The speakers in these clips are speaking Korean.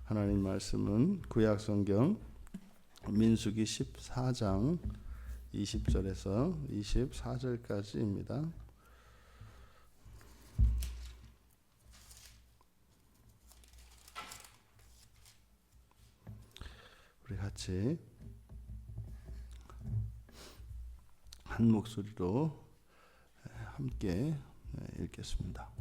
하나님 말씀은 구약성경 민수기 14장 20절에서 24절까지입니다. 우리 같이 한 목소리로 함께 읽겠습니다.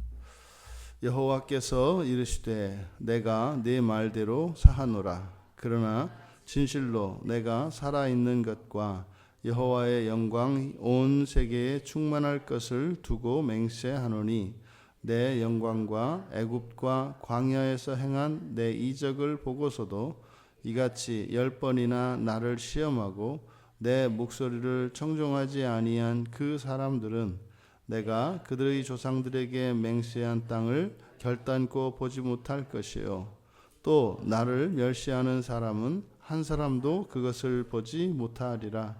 여호와께서 이르시되 내가 네 말대로 사하노라. 그러나 진실로 내가 살아있는 것과 여호와의 영광이 온 세계에 충만할 것을 두고 맹세하노니 내 영광과 애굽과 광야에서 행한 내 이적을 보고서도 이같이 10번이나 나를 시험하고 내 목소리를 청종하지 아니한 그 사람들은 내가 그들의 조상들에게 맹세한 땅을 결단코 보지 못할 것이요 또 나를 멸시하는 사람은 한 사람도 그것을 보지 못하리라.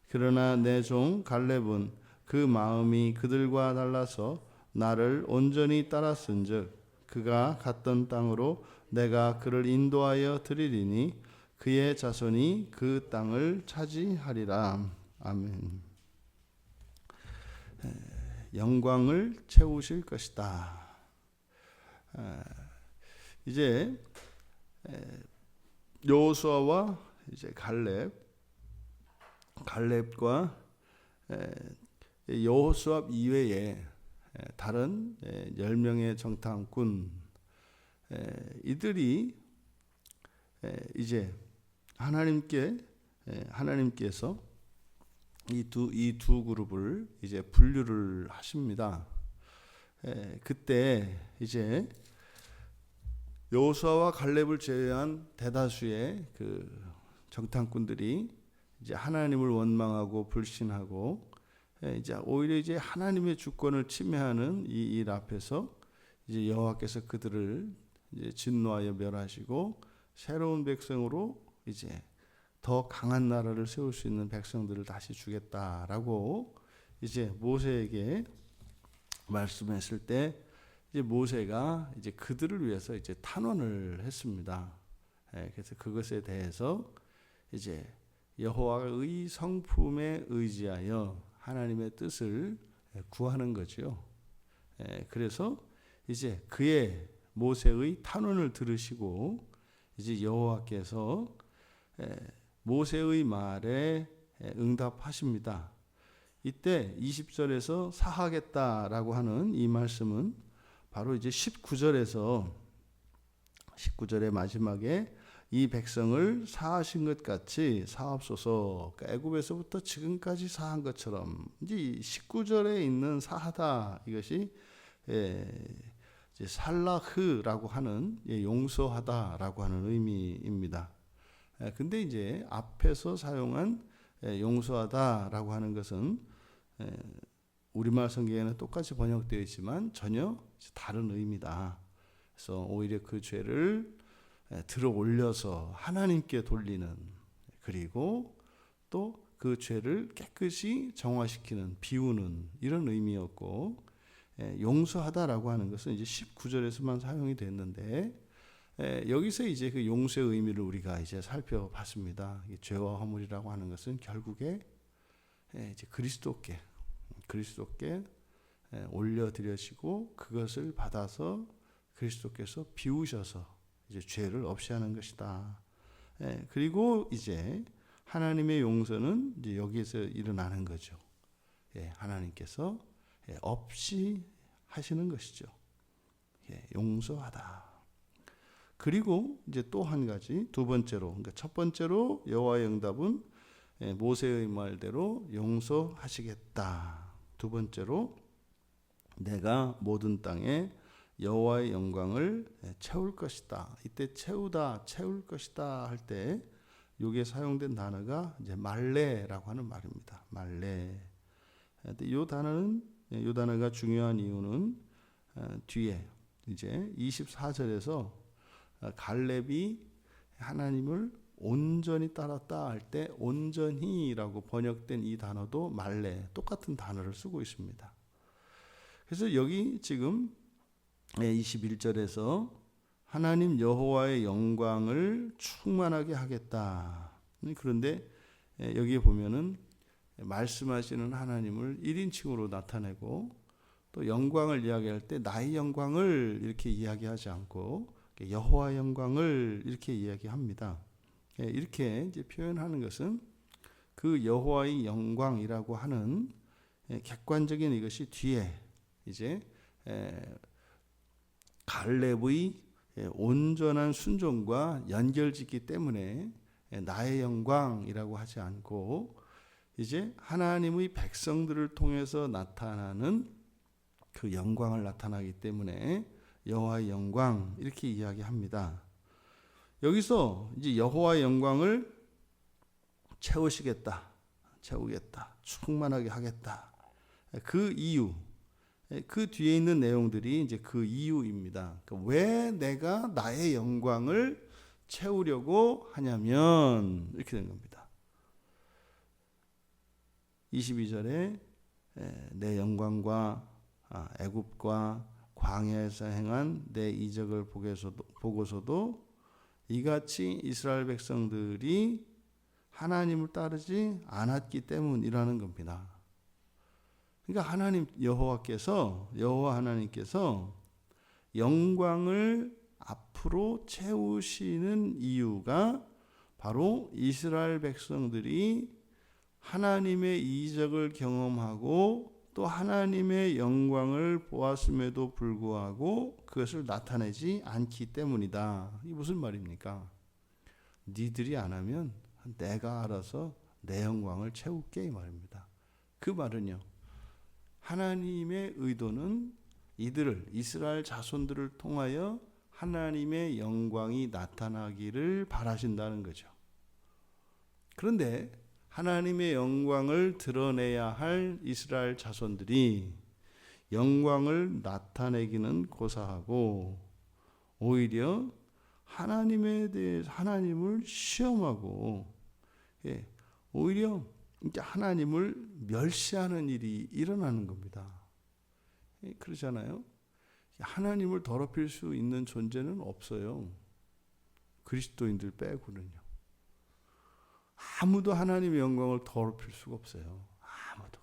그러나 내 종 갈렙은 그 마음이 그들과 달라서 나를 온전히 따랐은즉 그가 갔던 땅으로 내가 그를 인도하여 드리리니 그의 자손이 그 땅을 차지하리라. 아멘. 영광을 채우실 것이다. 이제 여호수아와 이제 갈렙과 여호수아 이외에 다른 10명의 정탐꾼 이들이 이제 하나님께서 이 두 그룹을 이제 분류를 하십니다. 그때 이제 여호수아와 갈렙을 제외한 대다수의 그 정탐꾼들이 이제 하나님을 원망하고 불신하고 이제 오히려 이제 하나님의 주권을 침해하는 이 일 앞에서 이제 여호와께서 그들을 이제 진노하여 멸하시고 새로운 백성으로 이제 더 강한 나라를 세울 수 있는 백성들을 다시 주겠다라고 이제 모세에게 말씀했을 때 이제 모세가 이제 그들을 위해서 이제 탄원을 했습니다. 그래서 그것에 대해서 이제 여호와의 성품에 의지하여 하나님의 뜻을 구하는 거죠. 그래서 이제 그의 모세의 탄원을 들으시고 이제 여호와께서 모세의 말에 응답하십니다. 이때 20절에서 사하겠다라고 하는 이 말씀은 바로 이제 19절의 마지막에 이 백성을 사하신 것 같이 사옵소서. 그러니까 애굽에서부터 지금까지 사한 것처럼 이제 19절에 있는 사하다 이것이 이제 살라흐라고 하는 용서하다라고 하는 의미입니다. 근데 이제 앞에서 사용한 용서하다라고 하는 것은 우리말 성경에는 똑같이 번역되어 있지만 전혀 다른 의미다. 그래서 오히려 그 죄를 들어 올려서 하나님께 돌리는, 그리고 또 그 죄를 깨끗이 정화시키는, 비우는 이런 의미였고, 용서하다라고 하는 것은 이제 19절에서만 사용이 됐는데 여기서 이제 그 용서의 의미를 우리가 이제 살펴봤습니다. 죄와 허물이라고 하는 것은 결국에 이제 그리스도께 올려드려지고 그것을 받아서 그리스도께서 비우셔서 이제 죄를 없이 하는 것이다. 그리고 이제 하나님의 용서는 이제 여기에서 일어나는 거죠. 하나님께서 없이 하시는 것이죠. 용서하다. 그리고 이제 또 한 가지, 두 번째로, 그러니까 첫 번째로 여호와의 응답은 모세의 말대로 용서하시겠다. 두 번째로 내가 모든 땅에 여호와의 영광을 채울 것이다. 이때 채우다, 채울 것이다 할 때 여기에 사용된 단어가 이제 말레라고 하는 말입니다. 말레. 이 단어가 중요한 이유는 뒤에 이제 24절에서 갈렙이 하나님을 온전히 따랐다 할 때 온전히라고 번역된 이 단어도 말레, 똑같은 단어를 쓰고 있습니다. 그래서 여기 지금 21절에서 하나님 여호와의 영광을 충만하게 하겠다. 그런데 여기에 보면은 말씀하시는 하나님을 1인칭으로 나타내고 또 영광을 이야기할 때 나의 영광을 이렇게 이야기하지 않고 여호와의 영광을 이렇게 이야기합니다. 이렇게 이제 표현하는 것은 그 여호와의 영광이라고 하는 객관적인 이것이 뒤에 이제 갈렙의 온전한 순종과 연결짓기 때문에 나의 영광이라고 하지 않고 이제 하나님의 백성들을 통해서 나타나는 그 영광을 나타나기 때문에 여호와의 영광 이렇게 이야기합니다. 여기서 이제 여호와의 영광을 채우시겠다, 채우겠다, 충만하게 하겠다. 그 이유, 그 뒤에 있는 내용들이 이제 그 이유입니다. 왜 내가 나의 영광을 채우려고 하냐면 이렇게 된 겁니다. 22절에 내 영광과 애굽과 광야에서 행한 내 이적을 보고서도 이같이 이스라엘 백성들이 하나님을 따르지 않았기 때문이라는 겁니다. 그러니까 여호와 하나님께서 영광을 앞으로 채우시는 이유가 바로 이스라엘 백성들이 하나님의 이적을 경험하고 또 하나님의 영광을 보았음에도 불구하고 그것을 나타내지 않기 때문이다. 이게 무슨 말입니까? 니들이 안 하면 내가 알아서 내 영광을 채울게 이 말입니다. 그 말은요, 하나님의 의도는 이스라엘 자손들을 통하여 하나님의 영광이 나타나기를 바라신다는 거죠. 그런데 하나님의 영광을 드러내야 할 이스라엘 자손들이 영광을 나타내기는 고사하고 오히려 하나님에 대해서 하나님을 시험하고 오히려 이제 하나님을 멸시하는 일이 일어나는 겁니다. 그러잖아요. 하나님을 더럽힐 수 있는 존재는 없어요. 그리스도인들 빼고는요. 아무도 하나님의 영광을 더럽힐 수가 없어요. 아무도.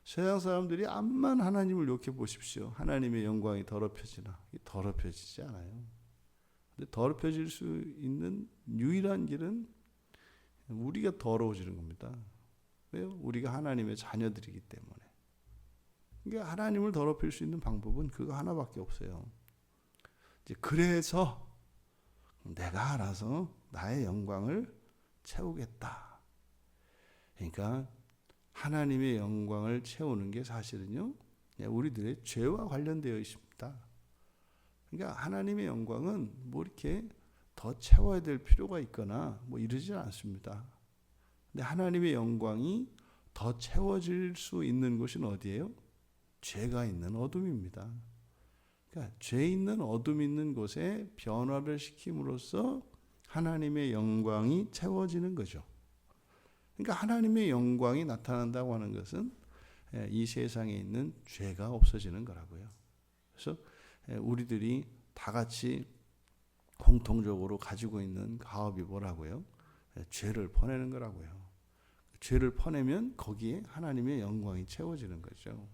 세상 사람들이 암만 하나님을 욕해 보십시오. 하나님의 영광이 더럽혀지나? 더럽혀지지 않아요. 근데 더럽혀질 수 있는 유일한 길은 우리가 더러워지는 겁니다. 왜요? 우리가 하나님의 자녀들이기 때문에. 그러니까 하나님을 더럽힐 수 있는 방법은 그거 하나밖에 없어요. 이제 그래서 내가 알아서 나의 영광을 채우겠다. 그러니까 하나님의 영광을 채우는 게 사실은요, 우리들의 죄와 관련되어 있습니다. 그러니까 하나님의 영광은 뭐 이렇게 더 채워야 될 필요가 있거나 뭐 이러지 않습니다. 근데 하나님의 영광이 더 채워질 수 있는 곳은 어디예요? 죄가 있는 어둠입니다. 그러니까 죄 있는 어둠 있는 곳에 변화를 시킴으로써 하나님의 영광이 채워지는 거죠. 그러니까 하나님의 영광이 나타난다고 하는 것은 이 세상에 있는 죄가 없어지는 거라고요. 그래서 우리들이 다 같이 공통적으로 가지고 있는 가업이 뭐라고요? 죄를 퍼내는 거라고요. 죄를 퍼내면 거기에 하나님의 영광이 채워지는 거죠.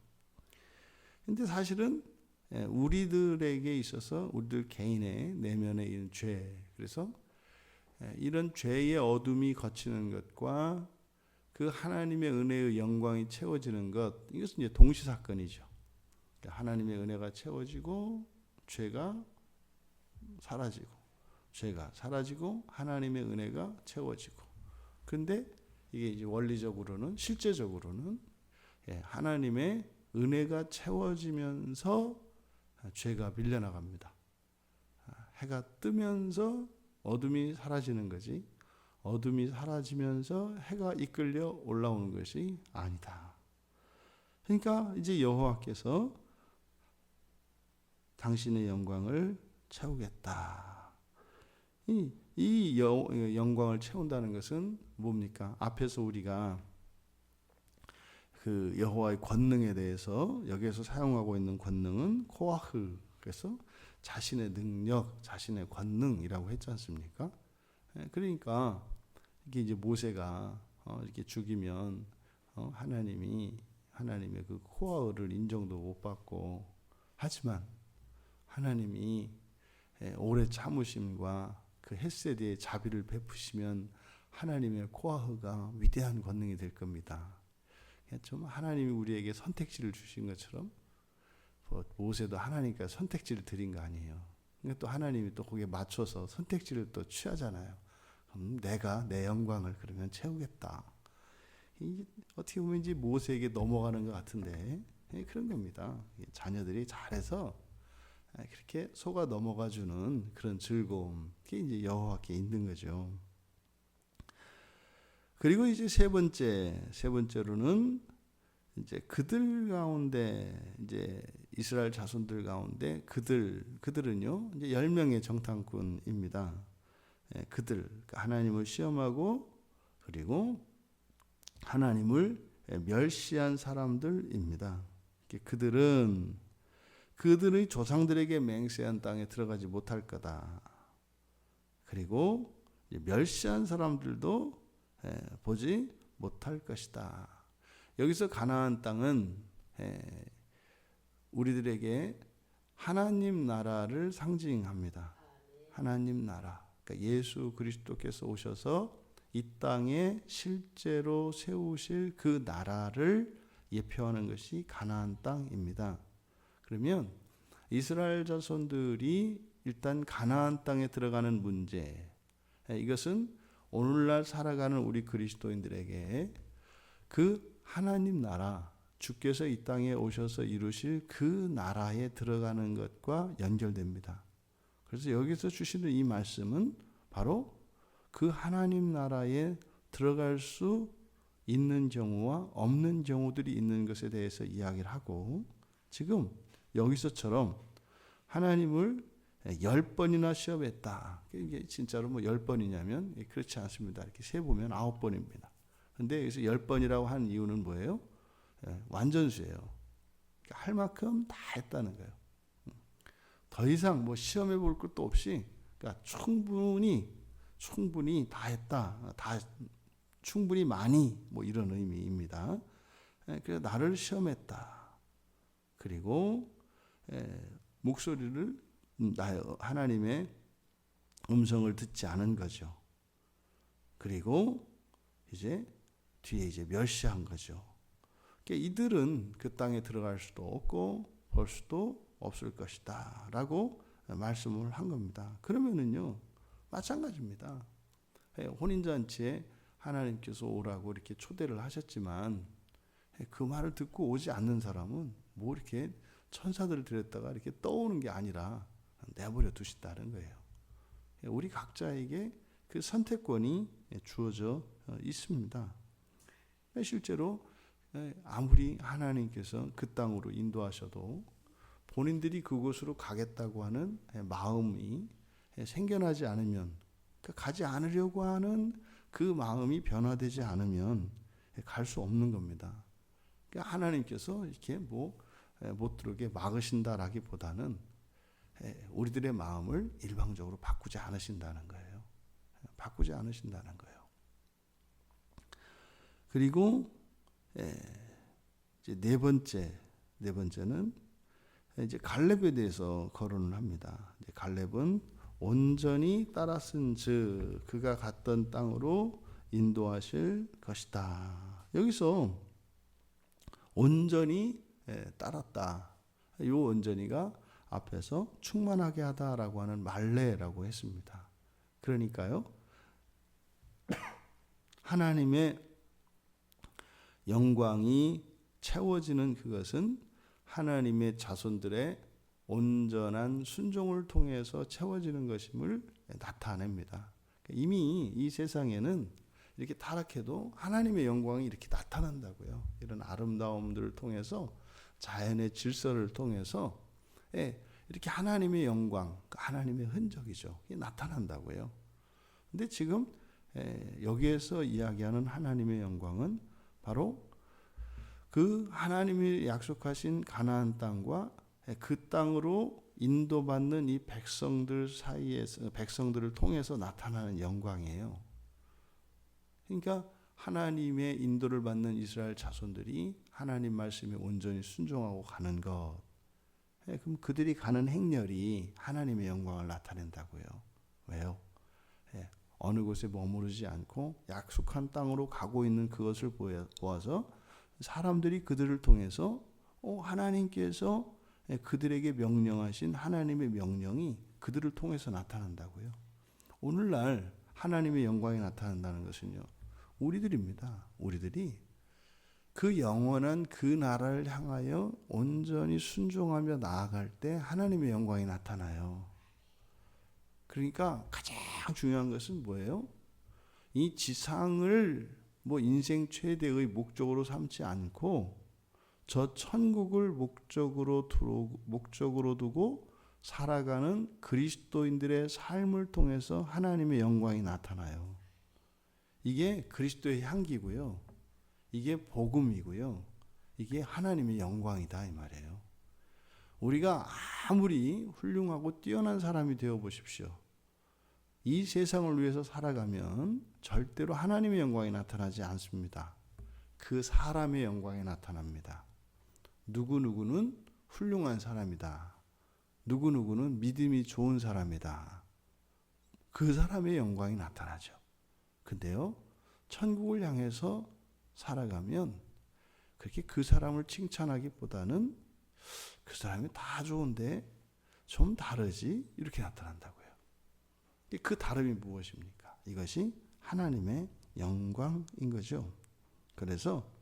근데 사실은 우리들에게 있어서 우리들 개인의 내면에 있는 죄, 그래서 이런 죄의 어둠이 거치는 것과 그 하나님의 은혜의 영광이 채워지는 것, 이것은 이제 동시사건이죠. 하나님의 은혜가 채워지고 죄가 사라지고, 죄가 사라지고 하나님의 은혜가 채워지고. 그런데 이게 이제 원리적으로는, 실제적으로는 하나님의 은혜가 채워지면서 죄가 밀려나갑니다. 해가 뜨면서 어둠이 사라지는 거지, 어둠이 사라지면서 해가 이끌려 올라오는 것이 아니다. 그러니까 이제 여호와께서 당신의 영광을 채우겠다. 이 영광을 채운다는 것은 뭡니까? 앞에서 우리가 그 여호와의 권능에 대해서 여기에서 사용하고 있는 권능은 코아흐, 그래서 자신의 능력, 자신의 권능이라고 했지 않습니까? 그러니까 이게 이제 모세가 이렇게 죽이면 하나님의 그 코아를 인정도 못 받고, 하지만 하나님이 오래 참으심과 그 헤세드의 자비를 베푸시면 하나님의 코아흐가 위대한 권능이 될 겁니다. 좀 하나님이 우리에게 선택지를 주신 것처럼 모세도 하나님께 선택지를 드린 거 아니에요. 그러니까 또 하나님이 또 거기에 맞춰서 선택지를 또 취하잖아요. 그럼 내가 내 영광을 그러면 채우겠다. 어떻게 보면 이제 모세에게 넘어가는 것 같은데 그런 겁니다. 자녀들이 잘해서 그렇게 속아 넘어가 주는 그런 즐거움, 그게 이제 여호와께 있는 거죠. 그리고 이제 세 번째로는 이제 그들 가운데, 이제 이스라엘 자손들 가운데 그들은요 이제 10명의 정탐꾼입니다. 그들 하나님을 시험하고 그리고 하나님을 멸시한 사람들입니다. 그들의 조상들에게 맹세한 땅에 들어가지 못할 거다. 그리고 멸시한 사람들도 보지 못할 것이다. 여기서 가나안 땅은 우리들에게 하나님 나라를 상징합니다. 하나님 나라. 그러니까 예수 그리스도께서 오셔서 이 땅에 실제로 세우실 그 나라를 예표하는 것이 가나안 땅입니다. 그러면 이스라엘 자손들이 일단 가나안 땅에 들어가는 문제, 이것은 오늘날 살아가는 우리 그리스도인들에게 그 하나님 나라, 주께서 이 땅에 오셔서 이루실 그 나라에 들어가는 것과 연결됩니다. 그래서 여기서 주시는 이 말씀은 바로 그 하나님 나라에 들어갈 수 있는 경우와 없는 경우들이 있는 것에 대해서 이야기를 하고, 지금 여기서처럼 하나님을 10번이나 시험했다. 이게 진짜로 뭐 10번이냐면 그렇지 않습니다. 이렇게 세보면 9번입니다. 근데 여기서 10번이라고 한 이유는 뭐예요? 완전수예요. 그러니까 할 만큼 다 했다는 거예요. 더 이상 뭐 시험해 볼 것도 없이, 그러니까 충분히 다 했다. 다 충분히 많이, 뭐 이런 의미입니다. 그래서 나를 시험했다. 그리고 목소리를, 하나님의 음성을 듣지 않은 거죠. 그리고 이제 뒤에 이제 멸시한 거죠. 그러니까 이들은 그 땅에 들어갈 수도 없고 볼 수도 없을 것이다 라고 말씀을 한 겁니다. 그러면은요 마찬가지입니다. 혼인잔치에 하나님께서 오라고 이렇게 초대를 하셨지만 그 말을 듣고 오지 않는 사람은 뭐 이렇게 천사들을 데렸다가 이렇게 떠오는 게 아니라 내버려 두신다는 거예요. 우리 각자에게 그 선택권이 주어져 있습니다. 실제로 아무리 하나님께서 그 땅으로 인도하셔도 본인들이 그곳으로 가겠다고 하는 마음이 생겨나지 않으면, 가지 않으려고 하는 그 마음이 변화되지 않으면 갈 수 없는 겁니다. 하나님께서 이렇게 못 들어오게 막으신다라기보다는 우리들의 마음을 일방적으로 바꾸지 않으신다는 거예요. 바꾸지 않으신다는 거예요. 그리고 이제 네 번째는 이제 갈렙에 대해서 거론을 합니다. 이제 갈렙은 온전히 따랐은즉 그가 갔던 땅으로 인도하실 것이다. 여기서 온전히 따랐다. 이 온전히가 앞에서 충만하게 하다라고 하는 말레라고 했습니다. 그러니까요, 하나님의 영광이 채워지는 그것은 하나님의 자손들의 온전한 순종을 통해서 채워지는 것임을 나타냅니다. 이미 이 세상에는 이렇게 타락해도 하나님의 영광이 이렇게 나타난다고요. 이런 아름다움들을 통해서, 자연의 질서를 통해서 이렇게 하나님의 영광, 하나님의 흔적이죠. 이게 나타난다고요. 근데 지금 여기에서 이야기하는 하나님의 영광은 바로 그 하나님이 약속하신 가나안 땅과 그 땅으로 인도받는 이 백성들 사이에서, 백성들을 통해서 나타나는 영광이에요. 그러니까 하나님의 인도를 받는 이스라엘 자손들이 하나님 말씀에 온전히 순종하고 가는 것, 그럼 그들이 가는 행렬이 하나님의 영광을 나타낸다고요. 왜요? 어느 곳에 머무르지 않고 약속한 땅으로 가고 있는 그것을 보아서 사람들이 그들을 통해서 하나님께서 그들에게 명령하신 하나님의 명령이 그들을 통해서 나타난다고요. 오늘날 하나님의 영광이 나타난다는 것은요, 우리들입니다. 우리들이 그 영원한 그 나라를 향하여 온전히 순종하며 나아갈 때 하나님의 영광이 나타나요. 그러니까 가장 중요한 것은 뭐예요? 이 지상을 인생 최대의 목적으로 삼지 않고 저 천국을 목적으로 두고 살아가는 그리스도인들의 삶을 통해서 하나님의 영광이 나타나요. 이게 그리스도의 향기고요. 이게 복음이고요. 이게 하나님의 영광이다 이 말이에요. 우리가 아무리 훌륭하고 뛰어난 사람이 되어 보십시오. 이 세상을 위해서 살아가면 절대로 하나님의 영광이 나타나지 않습니다. 그 사람의 영광이 나타납니다. 누구누구는 훌륭한 사람이다. 누구누구는 믿음이 좋은 사람이다. 그 사람의 영광이 나타나죠. 근데요, 천국을 향해서 살아가면 그렇게 그 사람을 칭찬하기보다는 그 사람이 다 좋은데 좀 다르지? 이렇게 나타난다고요. 그 다름이 무엇입니까? 이것이 하나님의 영광인 거죠. 그래서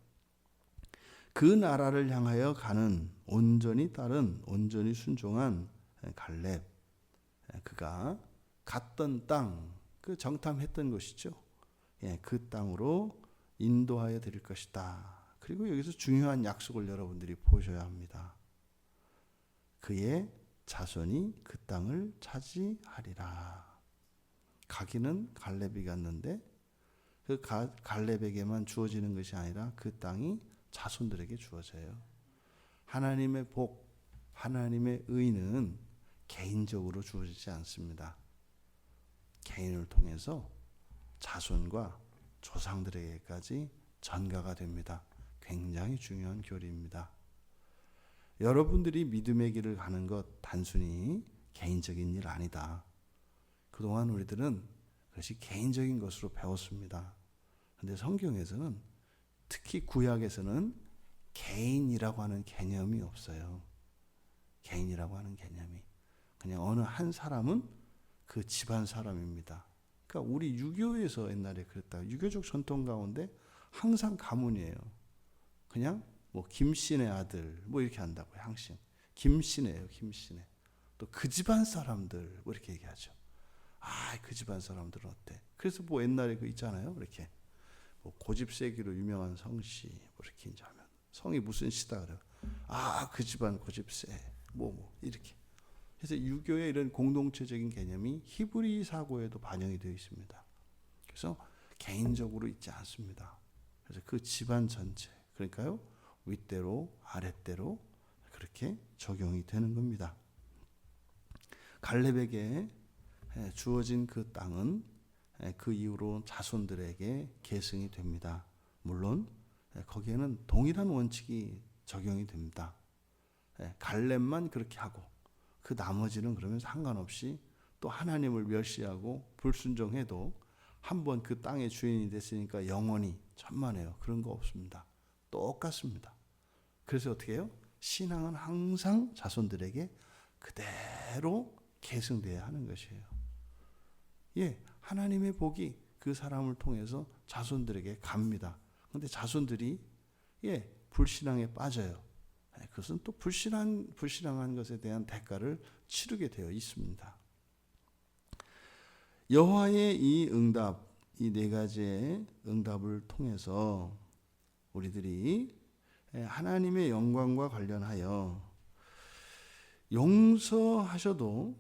그 나라를 향하여 가는 온전히 따른, 온전히 순종한 갈렙, 그가 갔던 땅, 그 정탐했던 곳이죠. 그 땅으로 인도하여 드릴 것이다. 그리고 여기서 중요한 약속을 여러분들이 보셔야 합니다. 그의 자손이 그 땅을 차지하리라. 가기는 갈렙이 갔는데 그 갈렙에게만 주어지는 것이 아니라 그 땅이 자손들에게 주어져요. 하나님의 복, 하나님의 의는 개인적으로 주어지지 않습니다. 개인을 통해서 자손과 조상들에게까지 전가가 됩니다. 굉장히 중요한 교리입니다. 여러분들이 믿음의 길을 가는 것 단순히 개인적인 일 아니다. 그동안 우리들은 그것이 개인적인 것으로 배웠습니다. 그런데 성경에서는, 특히 구약에서는 개인이라고 하는 개념이 없어요. 개인이라고 하는 개념이. 그냥 어느 한 사람은 그 집안 사람입니다. 그러니까 우리 유교에서 옛날에 그랬다. 유교적 전통 가운데 항상 가문이에요. 그냥 김씨네 아들 이렇게 한다고요. 항상 김씨네예요. 김씨네. 또 그 집안 사람들 이렇게 얘기하죠. 그 집안 사람들은 어때? 그래서 옛날에 그 있잖아요. 이렇게 고집세기로 유명한 성씨 이렇게 이제 하면 성이 무슨 씨다 그래요. 그 집안 고집세 이렇게. 그래서 유교의 이런 공동체적인 개념이 히브리 사고에도 반영이 되어 있습니다. 그래서 개인적으로 있지 않습니다. 그래서 그 집안 전체, 그러니까요, 윗대로 아랫대로 그렇게 적용이 되는 겁니다. 갈렙에게 주어진 그 땅은 그 이후로 자손들에게 계승이 됩니다. 물론 거기에는 동일한 원칙이 적용이 됩니다. 갈렙만 그렇게 하고 그 나머지는 그러면 상관없이 또 하나님을 멸시하고 불순종해도 한번 그 땅의 주인이 됐으니까 영원히 천만에요. 그런 거 없습니다. 똑같습니다. 그래서 어떻게 해요? 신앙은 항상 자손들에게 그대로 계승돼야 하는 것이에요. 하나님의 복이 그 사람을 통해서 자손들에게 갑니다. 그런데 자손들이 불신앙에 빠져요. 그것은 또 불신앙한 것에 대한 대가를 치르게 되어 있습니다. 여호와의 이 응답, 이 네 가지의 응답을 통해서 우리들이 하나님의 영광과 관련하여 용서하셔도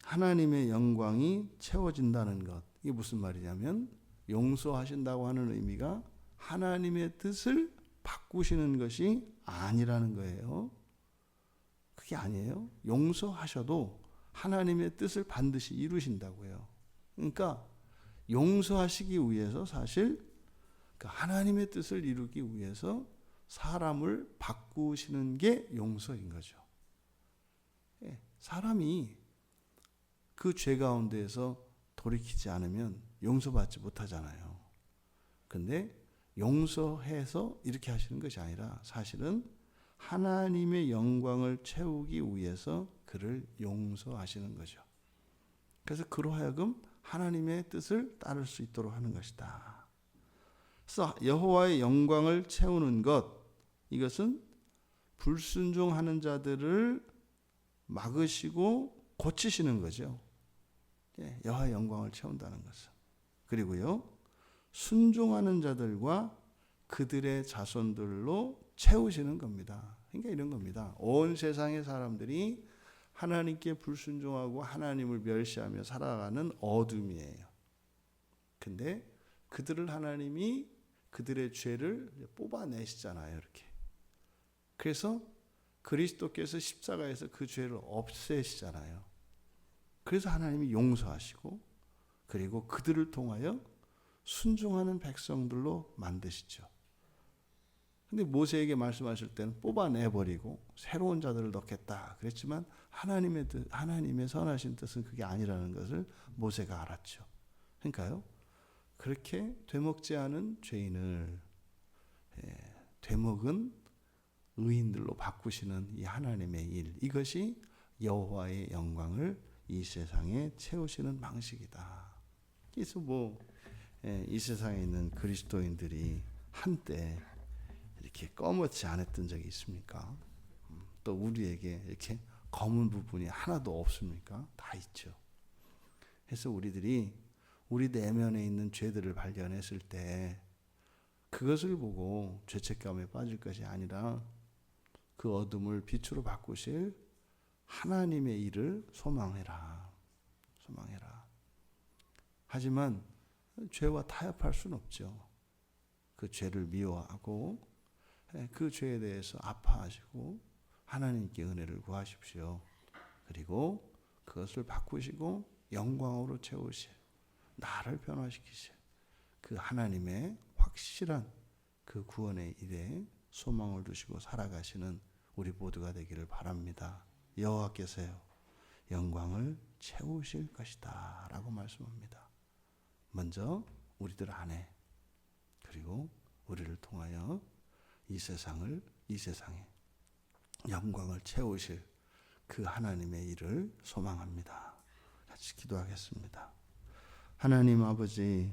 하나님의 영광이 채워진다는 것. 이게 무슨 말이냐면 용서하신다고 하는 의미가 하나님의 뜻을 바꾸시는 것이 아니라는 거예요. 그게 아니에요. 용서하셔도 하나님의 뜻을 반드시 이루신다고요. 그러니까 용서하시기 위해서 사실 하나님의 뜻을 이루기 위해서 사람을 바꾸시는 게 용서인 거죠. 사람이 그 죄 가운데에서 돌이키지 않으면 용서받지 못하잖아요. 근데 용서해서 이렇게 하시는 것이 아니라 사실은 하나님의 영광을 채우기 위해서 그를 용서하시는 거죠. 그래서 그로 하여금 하나님의 뜻을 따를 수 있도록 하는 것이다. 그래서 여호와의 영광을 채우는 것, 이것은 불순종하는 자들을 막으시고 고치시는 거죠. 여호와의 영광을 채운다는 것은. 그리고요, 순종하는 자들과 그들의 자손들로 채우시는 겁니다. 그러니까 이런 겁니다. 온 세상의 사람들이 하나님께 불순종하고 하나님을 멸시하며 살아가는 어둠이에요. 근데 그들을 하나님이 그들의 죄를 뽑아내시잖아요. 이렇게. 그래서 그리스도께서 십자가에서 그 죄를 없애시잖아요. 그래서 하나님이 용서하시고 그리고 그들을 통하여 순종하는 백성들로 만드시죠. 근데 모세에게 말씀하실 때는 뽑아내버리고 새로운 자들을 넣겠다 그랬지만 하나님의 선하신 뜻은 그게 아니라는 것을 모세가 알았죠. 그러니까요, 그렇게 되먹지 않은 죄인을 되먹은 의인들로 바꾸시는 이 하나님의 일, 이것이 여호와의 영광을 이 세상에 채우시는 방식이다. 그래서 이 세상에 있는 그리스도인들이 한때 이렇게 검었지 않았던 적이 있습니까? 또 우리에게 이렇게 검은 부분이 하나도 없습니까? 다 있죠. 그래서 우리들이 우리 내면에 있는 죄들을 발견했을 때 그것을 보고 죄책감에 빠질 것이 아니라 그 어둠을 빛으로 바꾸실 하나님의 일을 소망해라. 소망해라. 하지만 죄와 타협할 수는 없죠. 그 죄를 미워하고 그 죄에 대해서 아파하시고 하나님께 은혜를 구하십시오. 그리고 그것을 바꾸시고 영광으로 채우실, 나를 변화시키실 그 하나님의 확실한 그 구원의 일에 소망을 두시고 살아가시는 우리 모두가 되기를 바랍니다. 여호와께서요, 영광을 채우실 것이다 라고 말씀합니다. 먼저 우리들 안에, 그리고 우리를 통하여 이 세상에 영광을 채우실 그 하나님의 일을 소망합니다. 같이 기도하겠습니다. 하나님 아버지,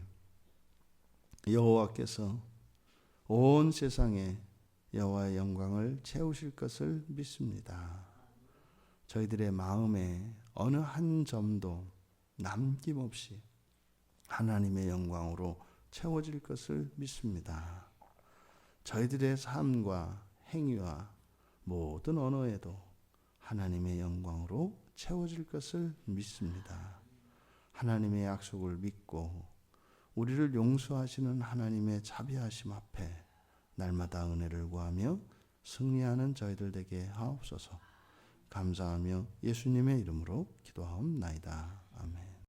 여호와께서 온 세상에 여호와의 영광을 채우실 것을 믿습니다. 저희들의 마음에 어느 한 점도 남김없이 하나님의 영광으로 채워질 것을 믿습니다. 저희들의 삶과 행위와 모든 언어에도 하나님의 영광으로 채워질 것을 믿습니다. 하나님의 약속을 믿고 우리를 용서하시는 하나님의 자비하심 앞에 날마다 은혜를 구하며 승리하는 저희들 되게 하옵소서. 감사하며 예수님의 이름으로 기도하옵나이다. 아멘.